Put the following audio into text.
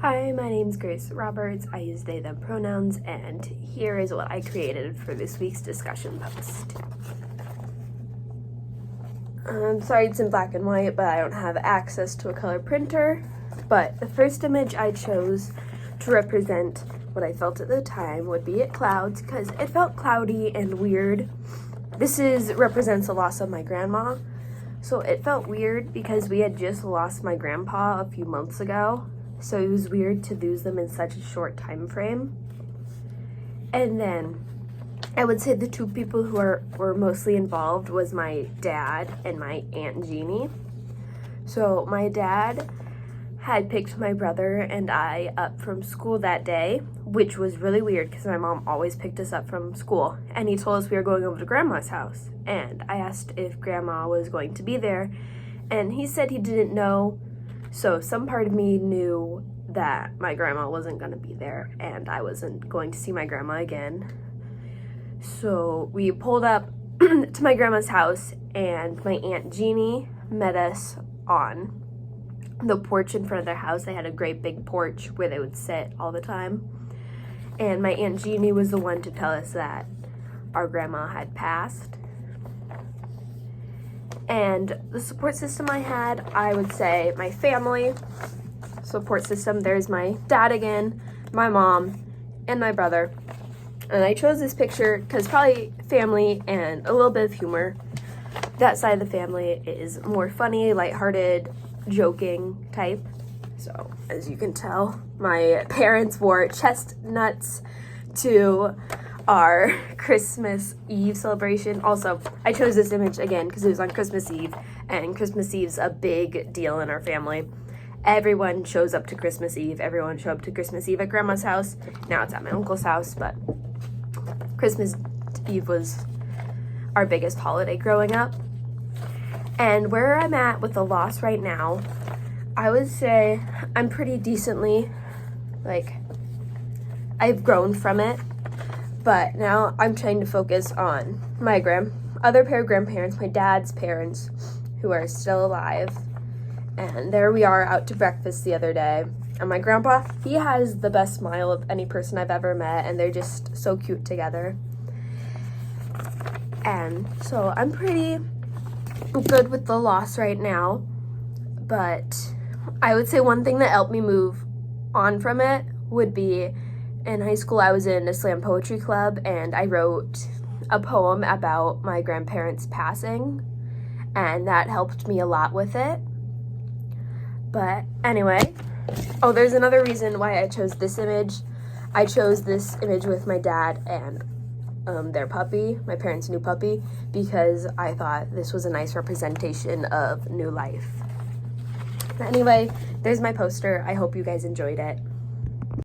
Hi, my name's Grace Roberts. I use they, them pronouns, and here is what I created for this week's discussion post. I'm sorry it's in black and white, but I don't have access to a color printer. But the first image I chose to represent what I felt at the time would be clouds, because it felt cloudy and weird. This represents the loss of my grandma. So it felt weird because we had just lost my grandpa a few months ago. So it was weird to lose them in such a short time frame. And then I would say the two people who were mostly involved was my dad and my Aunt Jeannie. So my dad had picked my brother and I up from school that day, which was really weird because my mom always picked us up from school. And he told us we were going over to Grandma's house. And I asked if Grandma was going to be there. And he said he didn't know. So some part of me knew that my grandma wasn't going to be there and I wasn't going to see my grandma again. So we pulled up to my grandma's house and my Aunt Jeannie met us on the porch in front of their house. They had a great big porch where they would sit all the time. And my Aunt Jeannie was the one to tell us that our grandma had passed. And the support system I had, I would say my family support system. There's my dad again, my mom, and my brother. And I chose this picture because probably family and a little bit of humor. That side of the family is more funny, lighthearted, joking type. So as you can tell, my parents wore chestnuts to our Christmas Eve celebration. Also, I chose this image again because it was on Christmas Eve, and Christmas Eve's a big deal in our family. Everyone shows up to Christmas Eve. Everyone showed up to Christmas Eve at Grandma's house. Now it's at my uncle's house, but Christmas Eve was our biggest holiday growing up. And where I'm at with the loss right now, I would say I'm pretty decently, I've grown from it. But now I'm trying to focus on my other pair of grandparents, my dad's parents, who are still alive. And there we are out to breakfast the other day. And my grandpa, he has the best smile of any person I've ever met, and they're just so cute together. And so I'm pretty good with the loss right now. But I would say one thing that helped me move on from it would be, in high school, I was in a slam poetry club, and I wrote a poem about my grandparents passing, and that helped me a lot with it. But anyway, there's another reason why I chose this image. I chose this image with my dad and their puppy, my parents' new puppy, because I thought this was a nice representation of new life. Anyway, there's my poster. I hope you guys enjoyed it.